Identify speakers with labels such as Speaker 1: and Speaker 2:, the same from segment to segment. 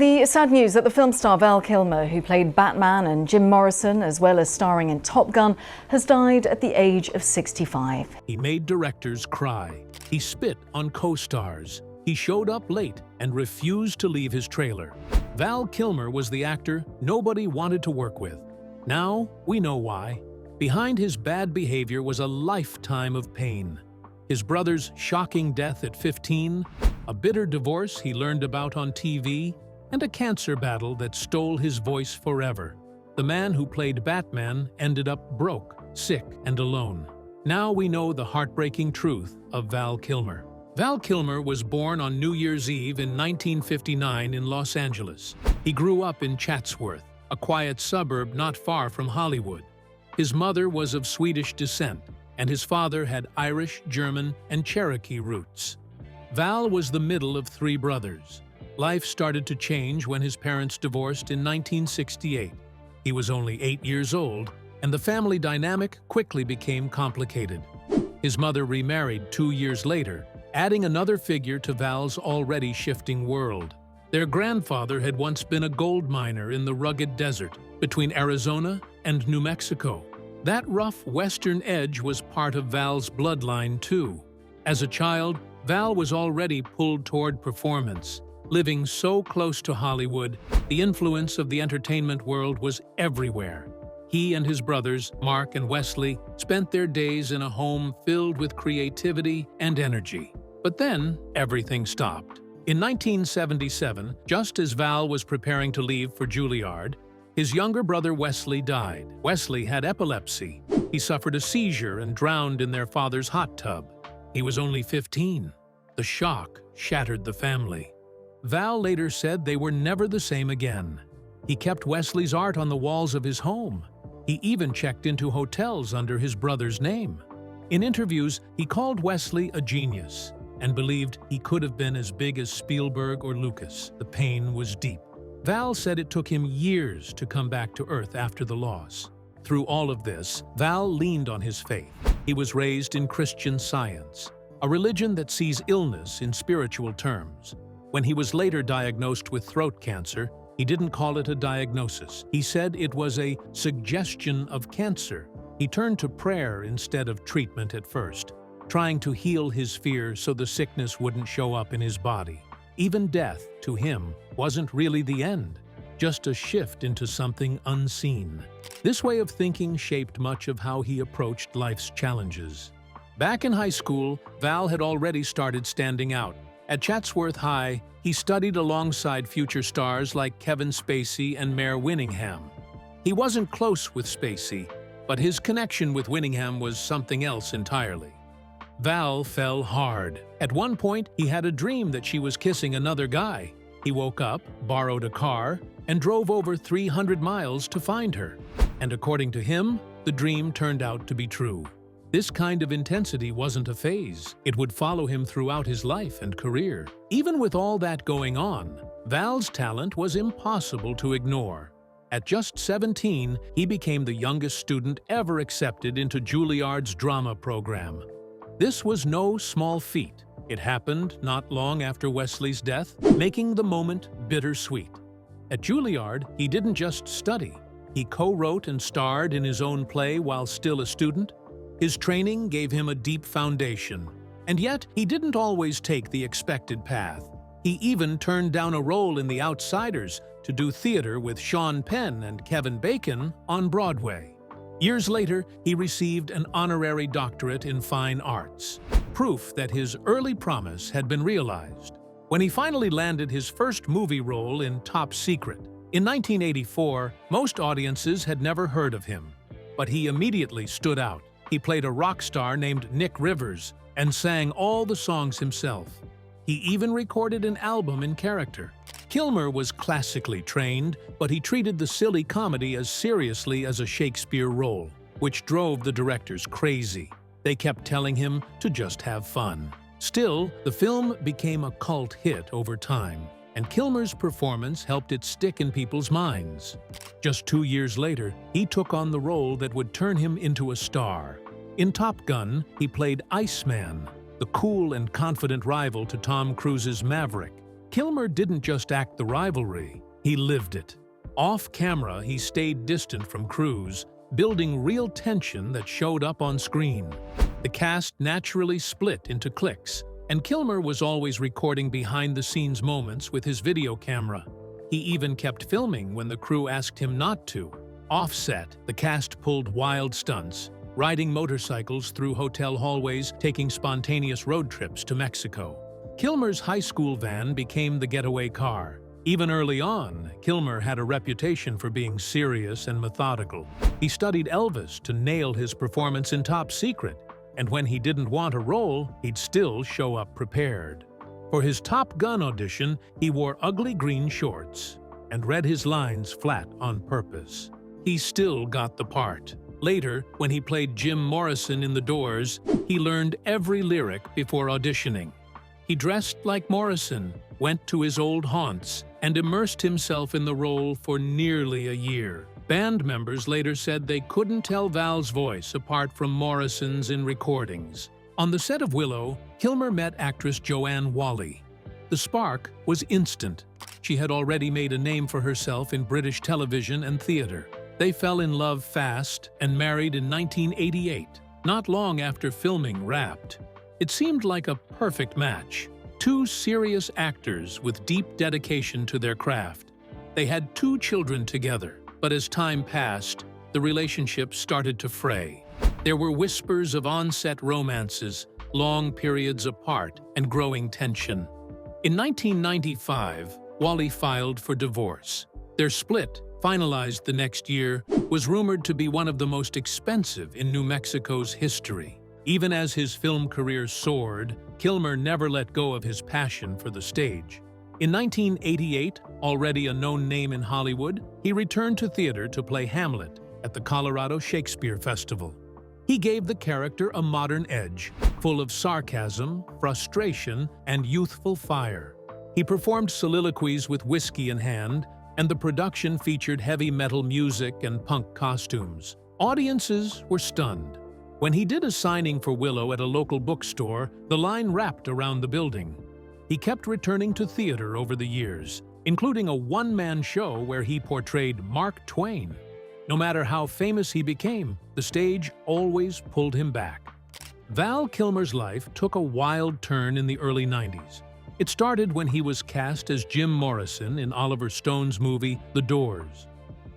Speaker 1: The sad news that the film star Val Kilmer, who played Batman, and Jim Morrison, as well as starring in Top Gun, has died at the age of 65.
Speaker 2: He made directors cry. He spit on co-stars. He showed up late and refused to leave his trailer. Val Kilmer was the actor nobody wanted to work with. Now we know why. Behind his bad behavior was a lifetime of pain. His brother's shocking death at 15, a bitter divorce he learned about on TV, and a cancer battle that stole his voice forever. The man who played Batman ended up broke, sick, and alone. Now we know the heartbreaking truth of Val Kilmer. Val Kilmer was born on New Year's Eve in 1959 in Los Angeles. He grew up in Chatsworth, a quiet suburb not far from Hollywood. His mother was of Swedish descent, and his father had Irish, German, and Cherokee roots. Val was the middle of three brothers. Life started to change when his parents divorced in 1968. He was only 8 years old, and the family dynamic quickly became complicated. His mother remarried 2 years later, adding another figure to Val's already shifting world. Their grandfather had once been a gold miner in the rugged desert between Arizona and New Mexico. That rough western edge was part of Val's bloodline too. As a child, Val was already pulled toward performance. Living so close to Hollywood, the influence of the entertainment world was everywhere. He and his brothers, Mark and Wesley, spent their days in a home filled with creativity and energy. But then, everything stopped. In 1977, just as Val was preparing to leave for Juilliard, his younger brother Wesley died. Wesley had epilepsy. He suffered a seizure and drowned in their father's hot tub. He was only 15. The shock shattered the family. Val later said they were never the same again. He kept Wesley's art on the walls of his home. He even checked into hotels under his brother's name. In interviews, he called Wesley a genius and believed he could have been as big as Spielberg or Lucas. The pain was deep. Val said it took him years to come back to Earth after the loss. Through all of this, Val leaned on his faith. He was raised in Christian Science, a religion that sees illness in spiritual terms. When he was later diagnosed with throat cancer, he didn't call it a diagnosis. He said it was a suggestion of cancer. He turned to prayer instead of treatment at first, trying to heal his fear so the sickness wouldn't show up in his body. Even death, to him, wasn't really the end, just a shift into something unseen. This way of thinking shaped much of how he approached life's challenges. Back in high school, Val had already started standing out. At Chatsworth High, he studied alongside future stars like Kevin Spacey and Mare Winningham. He wasn't close with Spacey, but his connection with Winningham was something else entirely. Val fell hard. At one point, he had a dream that she was kissing another guy. He woke up, borrowed a car, and drove over 300 miles to find her. And according to him, the dream turned out to be true. This kind of intensity wasn't a phase. It would follow him throughout his life and career. Even with all that going on, Val's talent was impossible to ignore. At just 17, he became the youngest student ever accepted into Juilliard's drama program. This was no small feat. It happened not long after Wesley's death, making the moment bittersweet. At Juilliard, he didn't just study. He co-wrote and starred in his own play while still a student. His training gave him a deep foundation, and yet he didn't always take the expected path. He even turned down a role in The Outsiders to do theater with Sean Penn and Kevin Bacon on Broadway. Years later, he received an honorary doctorate in fine arts, proof that his early promise had been realized. When he finally landed his first movie role in Top Secret, in 1984, most audiences had never heard of him, but he immediately stood out. He played a rock star named Nick Rivers and sang all the songs himself. He even recorded an album in character. Kilmer was classically trained, but he treated the silly comedy as seriously as a Shakespeare role, which drove the directors crazy. They kept telling him to just have fun. Still, the film became a cult hit over time, and Kilmer's performance helped it stick in people's minds. Just 2 years later, he took on the role that would turn him into a star. In Top Gun, he played Iceman, the cool and confident rival to Tom Cruise's Maverick. Kilmer didn't just act the rivalry, he lived it. Off camera, he stayed distant from Cruz, building real tension that showed up on screen. The cast naturally split into cliques, and Kilmer was always recording behind-the-scenes moments with his video camera. He even kept filming when the crew asked him not to. Off-set, the cast pulled wild stunts, riding motorcycles through hotel hallways, taking spontaneous road trips to Mexico. Kilmer's high school van became the getaway car. Even early on, Kilmer had a reputation for being serious and methodical. He studied Elvis to nail his performance in Top Secret, and when he didn't want a role, he'd still show up prepared. For his Top Gun audition, he wore ugly green shorts and read his lines flat on purpose. He still got the part. Later, when he played Jim Morrison in The Doors, he learned every lyric before auditioning. He dressed like Morrison, went to his old haunts, and immersed himself in the role for nearly a year. Band members later said they couldn't tell Val's voice apart from Morrison's in recordings. On the set of Willow, Kilmer met actress Joanne Whalley. The spark was instant. She had already made a name for herself in British television and theater. They fell in love fast and married in 1988, not long after filming wrapped. It seemed like a perfect match. Two serious actors with deep dedication to their craft. They had 2 children together, but as time passed, the relationship started to fray. There were whispers of on-set romances, long periods apart, and growing tension. In 1995, Whalley filed for divorce. Their split, finalized the next year, was rumored to be one of the most expensive in New Mexico's history. Even as his film career soared, Kilmer never let go of his passion for the stage. In 1988, already a known name in Hollywood, he returned to theater to play Hamlet at the Colorado Shakespeare Festival. He gave the character a modern edge, full of sarcasm, frustration, and youthful fire. He performed soliloquies with whiskey in hand, and the production featured heavy metal music and punk costumes. Audiences were stunned. When he did a signing for Willow at a local bookstore, the line wrapped around the building. He kept returning to theater over the years, including a one-man show where he portrayed Mark Twain. No matter how famous he became, the stage always pulled him back. Val Kilmer's life took a wild turn in the early 90s. It started when he was cast as Jim Morrison in Oliver Stone's movie The Doors.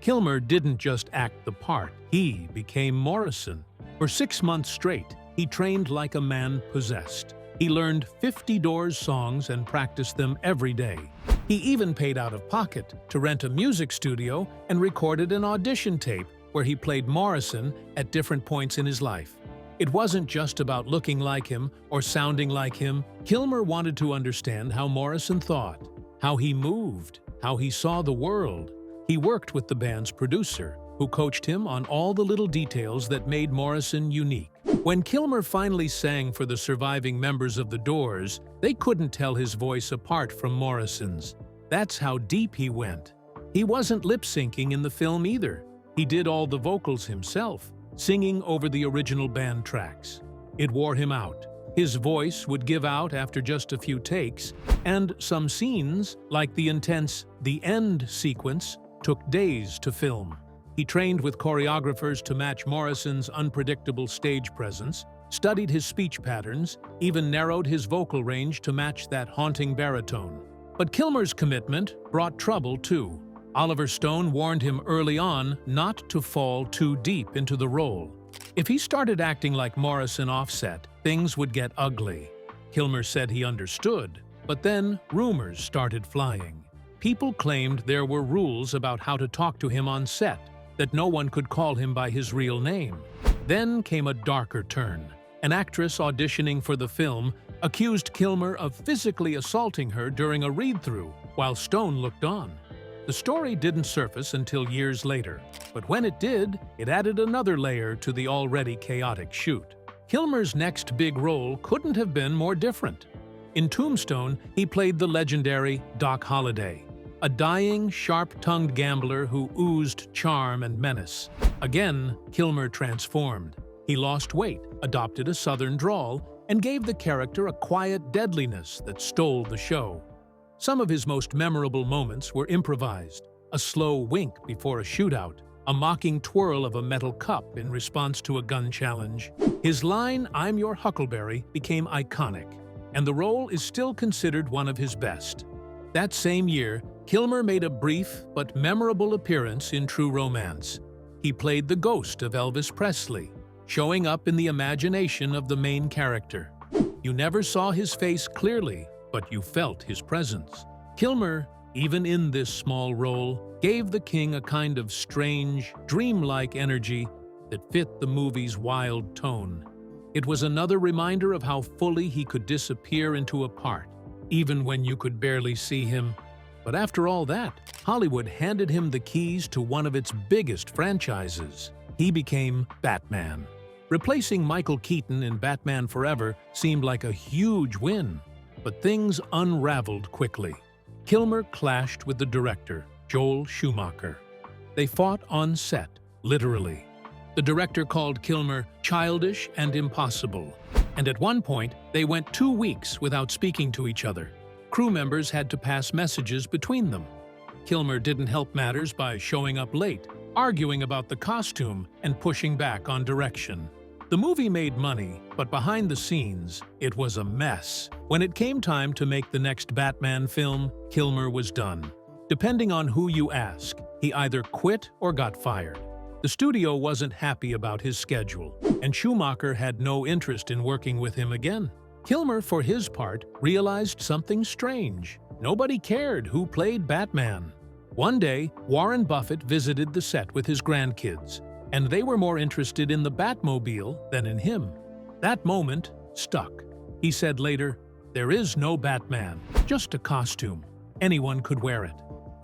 Speaker 2: Kilmer didn't just act the part, he became Morrison. For 6 months straight, he trained like a man possessed. He learned 50 Doors songs and practiced them every day. He even paid out of pocket to rent a music studio and recorded an audition tape where he played Morrison at different points in his life. It wasn't just about looking like him or sounding like him. Kilmer wanted to understand how Morrison thought, how he moved, how he saw the world. He worked with the band's producer, who coached him on all the little details that made Morrison unique. When Kilmer finally sang for the surviving members of The Doors, they couldn't tell his voice apart from Morrison's. That's how deep he went. He wasn't lip-syncing in the film either. He did all the vocals himself, singing over the original band tracks. It wore him out. His voice would give out after just a few takes, and some scenes, like the intense "The End" sequence, took days to film. He trained with choreographers to match Morrison's unpredictable stage presence, studied his speech patterns, even narrowed his vocal range to match that haunting baritone. But Kilmer's commitment brought trouble too. Oliver Stone warned him early on not to fall too deep into the role. If he started acting like Morrison offset, things would get ugly. Kilmer said he understood, but then rumors started flying. People claimed there were rules about how to talk to him on set, that no one could call him by his real name. Then came a darker turn. An actress auditioning for the film accused Kilmer of physically assaulting her during a read-through while Stone looked on. The story didn't surface until years later, but when it did, it added another layer to the already chaotic shoot. Kilmer's next big role couldn't have been more different. In Tombstone, he played the legendary Doc Holliday, a dying, sharp-tongued gambler who oozed charm and menace. Again, Kilmer transformed. He lost weight, adopted a southern drawl, and gave the character a quiet deadliness that stole the show. Some of his most memorable moments were improvised. A slow wink before a shootout, a mocking twirl of a metal cup in response to a gun challenge. His line, "I'm your Huckleberry," became iconic, and the role is still considered one of his best. That same year, Kilmer made a brief but memorable appearance in True Romance. He played the ghost of Elvis Presley, showing up in the imagination of the main character. You never saw his face clearly, but you felt his presence. Kilmer, even in this small role, gave the king a kind of strange, dreamlike energy that fit the movie's wild tone. It was another reminder of how fully he could disappear into a part, even when you could barely see him. But after all that, Hollywood handed him the keys to one of its biggest franchises. He became Batman. Replacing Michael Keaton in Batman Forever seemed like a huge win, but things unraveled quickly. Kilmer clashed with the director, Joel Schumacher. They fought on set, literally. The director called Kilmer childish and impossible, and at one point, they went 2 weeks without speaking to each other. Crew members had to pass messages between them. Kilmer didn't help matters by showing up late, arguing about the costume, and pushing back on direction. The movie made money, but behind the scenes, it was a mess. When it came time to make the next Batman film, Kilmer was done. Depending on who you ask, he either quit or got fired. The studio wasn't happy about his schedule, and Schumacher had no interest in working with him again. Kilmer, for his part, realized something strange. Nobody cared who played Batman. One day, Warren Buffett visited the set with his grandkids, and they were more interested in the Batmobile than in him. That moment stuck. He said later, "There is no Batman, just a costume. Anyone could wear it."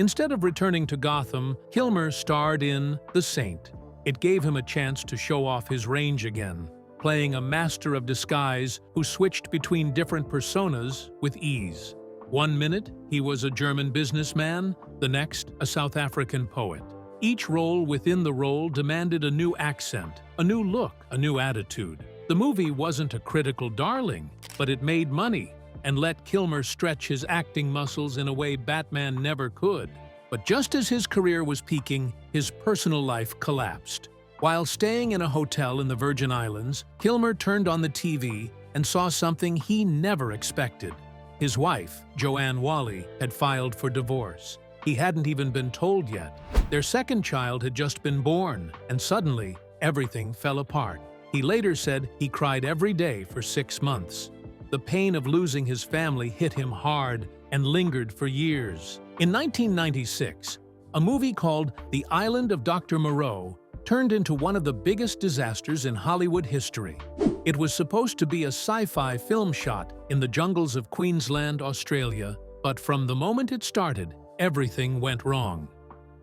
Speaker 2: Instead of returning to Gotham, Kilmer starred in The Saint. It gave him a chance to show off his range again, playing a master of disguise who switched between different personas with ease. One minute, he was a German businessman, the next, a South African poet. Each role within the role demanded a new accent, a new look, a new attitude. The movie wasn't a critical darling, but it made money and let Kilmer stretch his acting muscles in a way Batman never could. But just as his career was peaking, his personal life collapsed. While staying in a hotel in the Virgin Islands, Kilmer turned on the TV and saw something he never expected. His wife, Joanne Whalley, had filed for divorce. He hadn't even been told yet. Their second child had just been born, and suddenly, everything fell apart. He later said he cried every day for 6 months. The pain of losing his family hit him hard and lingered for years. In 1996, a movie called The Island of Dr. Moreau turned into one of the biggest disasters in Hollywood history. It was supposed to be a sci-fi film shot in the jungles of Queensland, Australia, but from the moment it started, everything went wrong.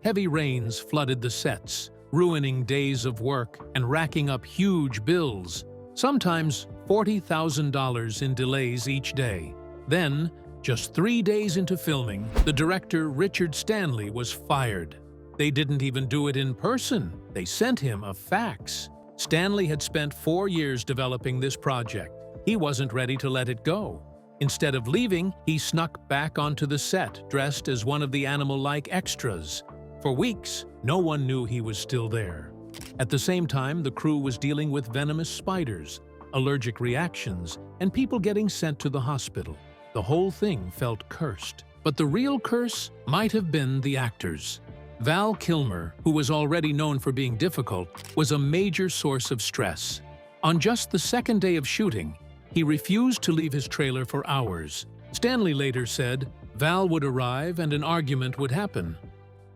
Speaker 2: Heavy rains flooded the sets, ruining days of work and racking up huge bills, sometimes $40,000 in delays each day. Then, just 3 days into filming, the director Richard Stanley was fired. They didn't even do it in person. They sent him a fax. Stanley had spent 4 years developing this project. He wasn't ready to let it go. Instead of leaving, he snuck back onto the set, dressed as one of the animal-like extras. For weeks, no one knew he was still there. At the same time, the crew was dealing with venomous spiders, allergic reactions, and people getting sent to the hospital. The whole thing felt cursed. But the real curse might have been the actors. Val Kilmer, who was already known for being difficult, was a major source of stress. On just the second day of shooting, he refused to leave his trailer for hours. Stanley later said Val would arrive and an argument would happen.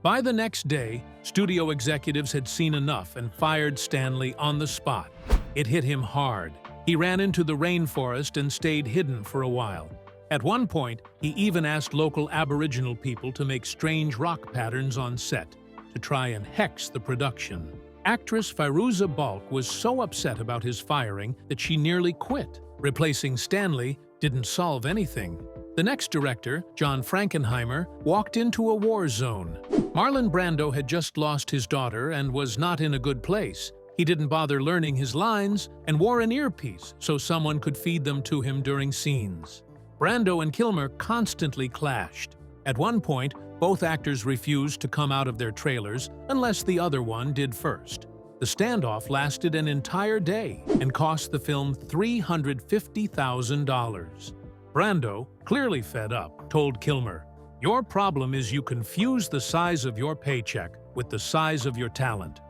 Speaker 2: By the next day, studio executives had seen enough and fired Stanley on the spot. It hit him hard. He ran into the rainforest and stayed hidden for a while. At one point, he even asked local Aboriginal people to make strange rock patterns on set to try and hex the production. Actress Fairuza Balk was so upset about his firing that she nearly quit. Replacing Stanley didn't solve anything. The next director, John Frankenheimer, walked into a war zone. Marlon Brando had just lost his daughter and was not in a good place. He didn't bother learning his lines and wore an earpiece so someone could feed them to him during scenes. Brando and Kilmer constantly clashed. At one point, both actors refused to come out of their trailers unless the other one did first. The standoff lasted an entire day and cost the film $350,000. Brando, clearly fed up, told Kilmer, "Your problem is you confuse the size of your paycheck with the size of your talent."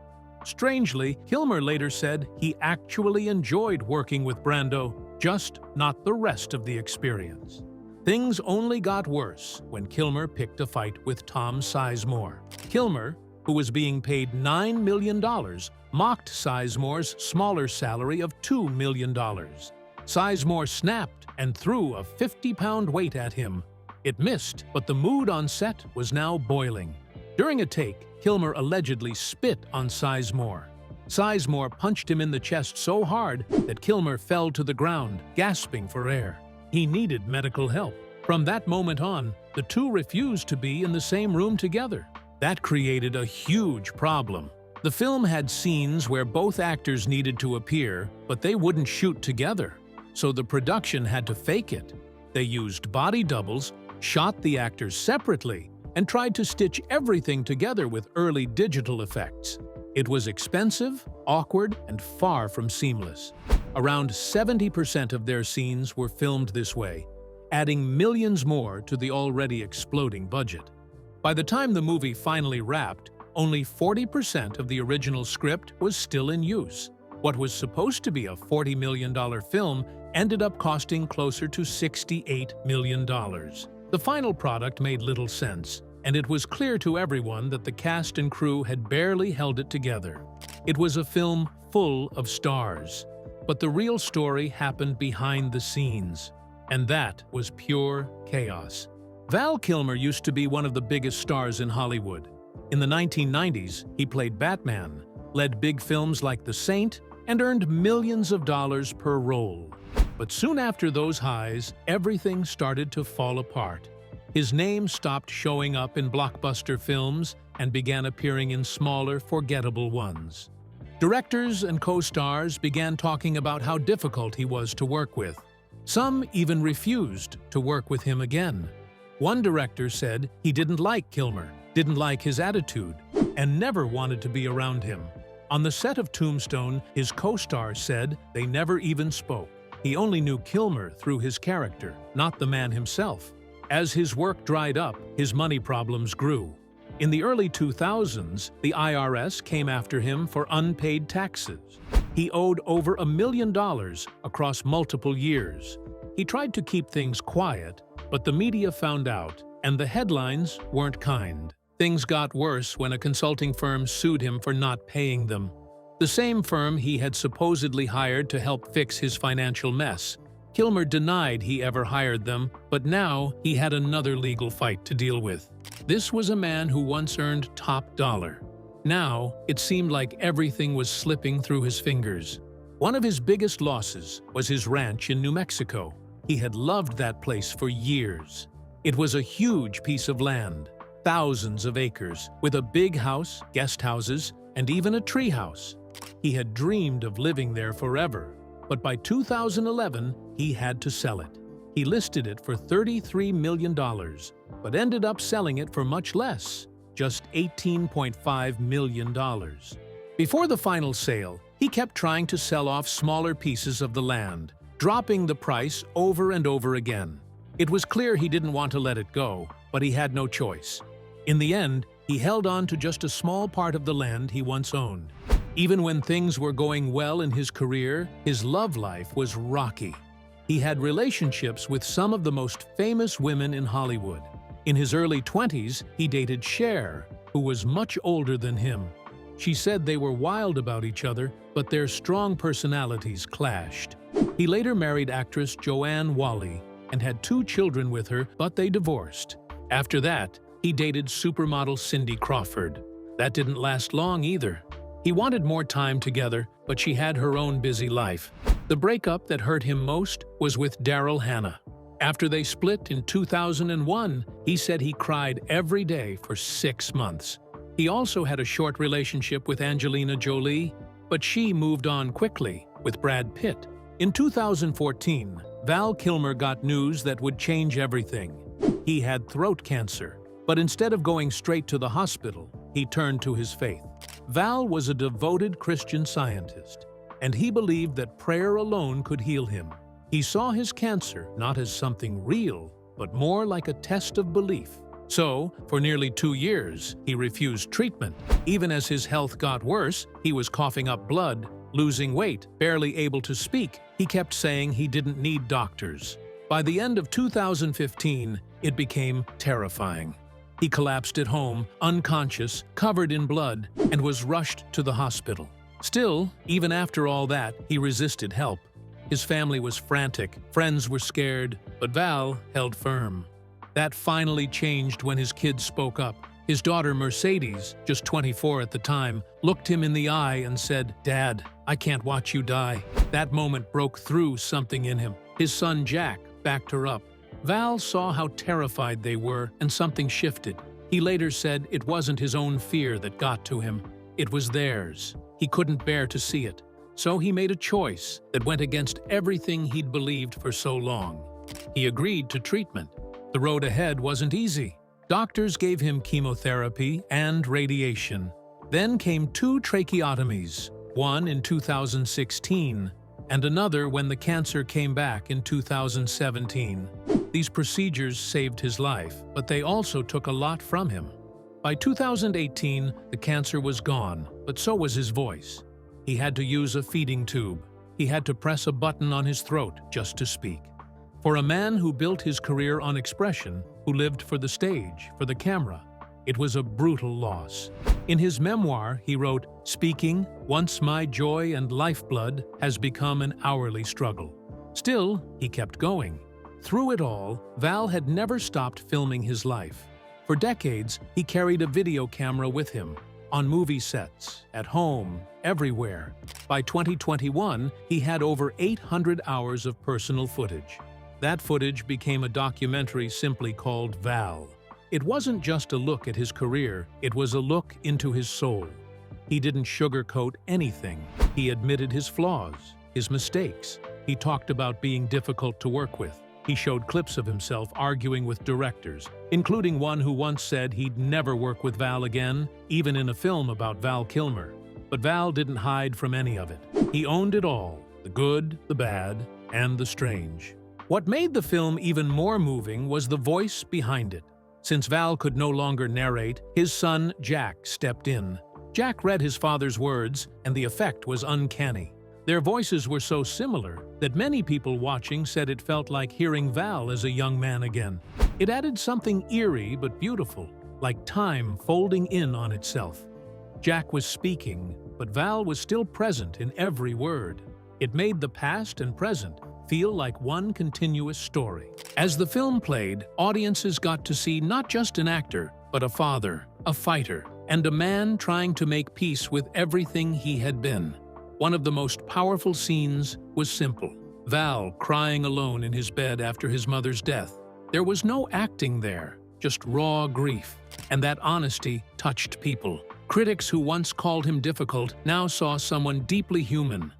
Speaker 2: Strangely, Kilmer later said he actually enjoyed working with Brando, just not the rest of the experience. Things only got worse when Kilmer picked a fight with Tom Sizemore. Kilmer, who was being paid $9 million, mocked Sizemore's smaller salary of $2 million. Sizemore snapped and threw a 50-pound weight at him. It missed, but the mood on set was now boiling. During a take, Kilmer allegedly spit on Sizemore. Sizemore punched him in the chest so hard that Kilmer fell to the ground, gasping for air. He needed medical help. From that moment on, the two refused to be in the same room together. That created a huge problem. The film had scenes where both actors needed to appear, but they wouldn't shoot together, so the production had to fake it. They used body doubles, shot the actors separately, and tried to stitch everything together with early digital effects. It was expensive, awkward, and far from seamless. Around 70% of their scenes were filmed this way, adding millions more to the already exploding budget. By the time the movie finally wrapped, only 40% of the original script was still in use. What was supposed to be a $40 million film ended up costing closer to $68 million. The final product made little sense, and it was clear to everyone that the cast and crew had barely held it together. It was a film full of stars, but the real story happened behind the scenes, and that was pure chaos. Val Kilmer used to be one of the biggest stars in Hollywood. In the 1990s, he played Batman, led big films like The Saint, and earned millions of dollars per role. But soon after those highs, everything started to fall apart. His name stopped showing up in blockbuster films and began appearing in smaller, forgettable ones. Directors and co-stars began talking about how difficult he was to work with. Some even refused to work with him again. One director said he didn't like Kilmer, didn't like his attitude, and never wanted to be around him. On the set of Tombstone, his co-stars said they never even spoke. He only knew Kilmer through his character, not the man himself. As his work dried up, his money problems grew. In the early 2000s, the IRS came after him for unpaid taxes. He owed over $1 million across multiple years. He tried to keep things quiet, but the media found out, and the headlines weren't kind. Things got worse when a consulting firm sued him for not paying them. The same firm he had supposedly hired to help fix his financial mess. Kilmer denied he ever hired them, but now he had another legal fight to deal with. This was a man who once earned top dollar. Now, it seemed like everything was slipping through his fingers. One of his biggest losses was his ranch in New Mexico. He had loved that place for years. It was a huge piece of land, thousands of acres, with a big house, guest houses, and even a tree house. He had dreamed of living there forever, but by 2011, he had to sell it. He listed it for $33 million, but ended up selling it for much less, just $18.5 million. Before the final sale, he kept trying to sell off smaller pieces of the land, dropping the price over and over again. It was clear he didn't want to let it go, but he had no choice. In the end, he held on to just a small part of the land he once owned. Even when things were going well in his career, his love life was rocky. He had relationships with some of the most famous women in Hollywood. In his early 20s, he dated Sher, who was much older than him. She said they were wild about each other, but their strong personalities clashed. He later married actress Joanne Whalley and had 2 children with her, but they divorced. After that, he dated supermodel Cindy Crawford. That didn't last long either. He wanted more time together, but she had her own busy life. The breakup that hurt him most was with Daryl Hannah. After they split in 2001, he said he cried every day for 6 months. He also had a short relationship with Angelina Jolie, but she moved on quickly with Brad Pitt. In 2014, Val Kilmer got news that would change everything. He had throat cancer, but instead of going straight to the hospital, he turned to his faith. Val was a devoted Christian Scientist, and he believed that prayer alone could heal him. He saw his cancer not as something real, but more like a test of belief. So, for nearly 2 years, he refused treatment. Even as his health got worse, he was coughing up blood, losing weight, barely able to speak. He kept saying he didn't need doctors. By the end of 2015, it became terrifying. He collapsed at home, unconscious, covered in blood, and was rushed to the hospital. Still, even after all that, he resisted help. His family was frantic, friends were scared, but Val held firm. That finally changed when his kids spoke up. His daughter Mercedes, just 24 at the time, looked him in the eye and said, "Dad, I can't watch you die." That moment broke through something in him. His son Jack backed her up. Val saw how terrified they were, and something shifted. He later said it wasn't his own fear that got to him. It was theirs. He couldn't bear to see it. So he made a choice that went against everything he'd believed for so long. He agreed to treatment. The road ahead wasn't easy. Doctors gave him chemotherapy and radiation. Then came 2 tracheotomies, one in 2016 and another when the cancer came back in 2017. These procedures saved his life, but they also took a lot from him. By 2018, the cancer was gone, but so was his voice. He had to use a feeding tube. He had to press a button on his throat just to speak. For a man who built his career on expression, who lived for the stage, for the camera, it was a brutal loss. In his memoir, he wrote, "Speaking, once my joy and lifeblood, has become an hourly struggle." Still, he kept going. Through it all, Val had never stopped filming his life. For decades, he carried a video camera with him, on movie sets, at home, everywhere. By 2021, he had over 800 hours of personal footage. That footage became a documentary simply called Val. It wasn't just a look at his career, it was a look into his soul. He didn't sugarcoat anything. He admitted his flaws, his mistakes. He talked about being difficult to work with. He showed clips of himself arguing with directors, including one who once said he'd never work with Val again, even in a film about Val Kilmer. But Val didn't hide from any of it. He owned it all, the good, the bad, and the strange. What made the film even more moving was the voice behind it. Since Val could no longer narrate, his son Jack stepped in. Jack read his father's words, and the effect was uncanny. Their voices were so similar that many people watching said it felt like hearing Val as a young man again. It added something eerie but beautiful, like time folding in on itself. Jack was speaking, but Val was still present in every word. It made the past and present feel like one continuous story. As the film played, audiences got to see not just an actor, but a father, a fighter, and a man trying to make peace with everything he had been. One of the most powerful scenes was simple. Val crying alone in his bed after his mother's death. There was no acting there, just raw grief. And that honesty touched people. Critics who once called him difficult now saw someone deeply human.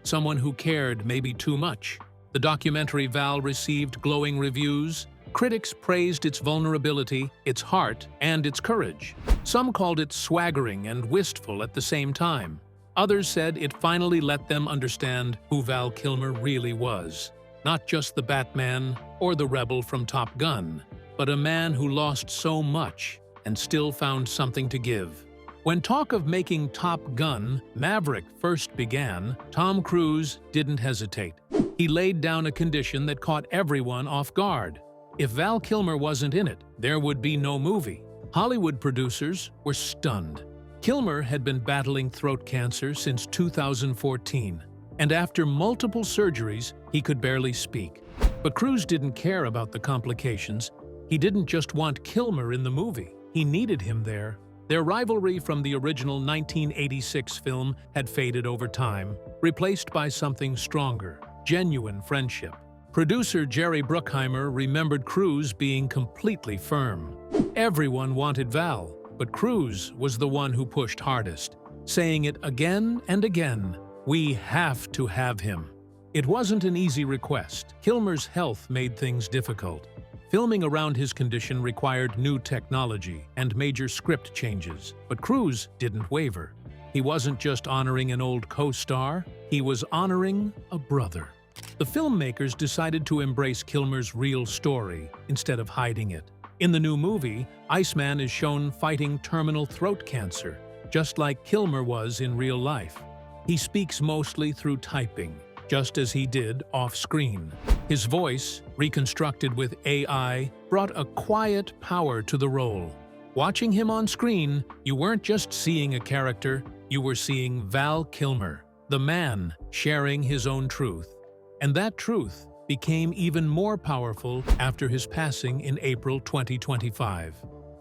Speaker 2: Someone who cared maybe too much. The documentary Val received glowing reviews. Critics praised its vulnerability, its heart, and its courage. Some called it swaggering and wistful at the same time. Others said it finally let them understand who Val Kilmer really was. Not just the Batman or the rebel from Top Gun, but a man who lost so much and still found something to give. When talk of making Top Gun Maverick first began, Tom Cruise didn't hesitate. He laid down a condition that caught everyone off guard. If Val Kilmer wasn't in it, there would be no movie. Hollywood producers were stunned. Kilmer had been battling throat cancer since 2014, and after multiple surgeries, he could barely speak. But Cruz didn't care about the complications. He didn't just want Kilmer in the movie. He needed him there. Their rivalry from the original 1986 film had faded over time, replaced by something stronger, genuine friendship. Producer Jerry Bruckheimer remembered Cruz being completely firm. Everyone wanted Val, but Cruz was the one who pushed hardest, saying it again and again, "We have to have him." It wasn't an easy request. Kilmer's health made things difficult. Filming around his condition required new technology and major script changes, but Cruz didn't waver. He wasn't just honoring an old co-star, he was honoring a brother. The filmmakers decided to embrace Kilmer's real story instead of hiding it. In the new movie, Iceman is shown fighting terminal throat cancer, just like Kilmer was in real life. He speaks mostly through typing, just as he did off-screen. His voice, reconstructed with AI, brought a quiet power to the role. Watching him on screen, you weren't just seeing a character, you were seeing Val Kilmer, the man sharing his own truth. And that truth became even more powerful after his passing in April 2025.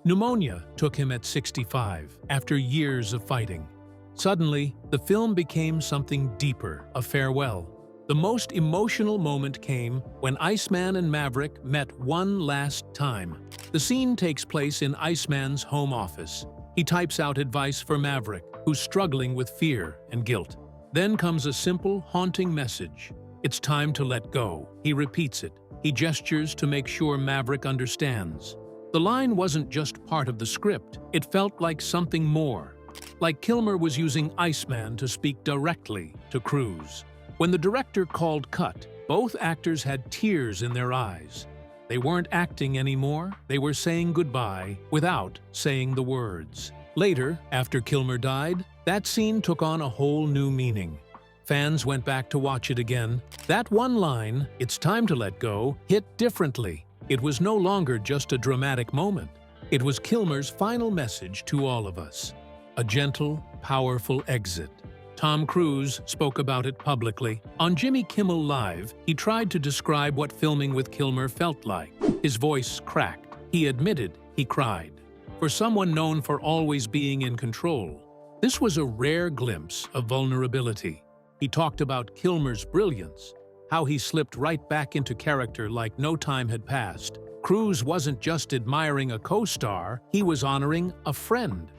Speaker 2: Pneumonia took him at 65, after years of fighting. Suddenly, the film became something deeper, a farewell. The most emotional moment came when Iceman and Maverick met one last time. The scene takes place in Iceman's home office. He types out advice for Maverick, who's struggling with fear and guilt. Then comes a simple, haunting message. It's time to let go. He repeats it. He gestures to make sure Maverick understands. The line wasn't just part of the script. It felt like something more. Like Kilmer was using Iceman to speak directly to Cruz. When the director called cut, both actors had tears in their eyes. They weren't acting anymore. They were saying goodbye without saying the words. Later, after Kilmer died, that scene took on a whole new meaning. Fans went back to watch it again. That one line, "It's time to let go," hit differently. It was no longer just a dramatic moment. It was Kilmer's final message to all of us. A gentle, powerful exit. Tom Cruise spoke about it publicly. On Jimmy Kimmel Live, he tried to describe what filming with Kilmer felt like. His voice cracked. He admitted he cried. For someone known for always being in control, this was a rare glimpse of vulnerability. He talked about Kilmer's brilliance, how he slipped right back into character like no time had passed. Cruz wasn't just admiring a co-star, he was honoring a friend.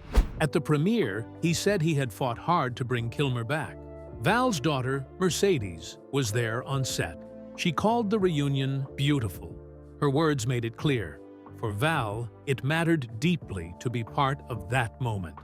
Speaker 2: At the premiere, he said he had fought hard to bring Kilmer back. Val's daughter, Mercedes, was there on set. She called the reunion beautiful. Her words made it clear. For Val, it mattered deeply to be part of that moment.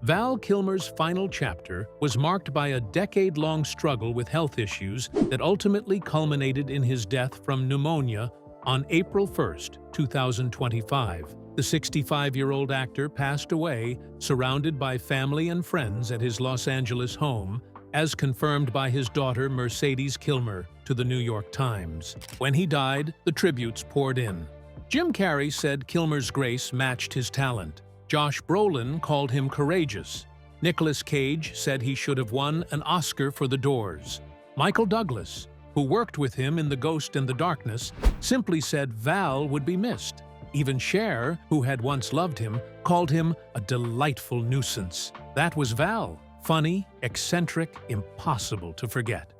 Speaker 2: Val Kilmer's final chapter was marked by a decade-long struggle with health issues that ultimately culminated in his death from pneumonia on April 1, 2025. The 65-year-old actor passed away, surrounded by family and friends at his Los Angeles home, as confirmed by his daughter Mercedes Kilmer to the New York Times. When he died, the tributes poured in. Jim Carrey said Kilmer's grace matched his talent. Josh Brolin called him courageous. Nicolas Cage said he should have won an Oscar for The Doors. Michael Douglas, who worked with him in The Ghost and the Darkness, simply said Val would be missed. Even Sher, who had once loved him, called him a delightful nuisance. That was Val. Funny, eccentric, impossible to forget.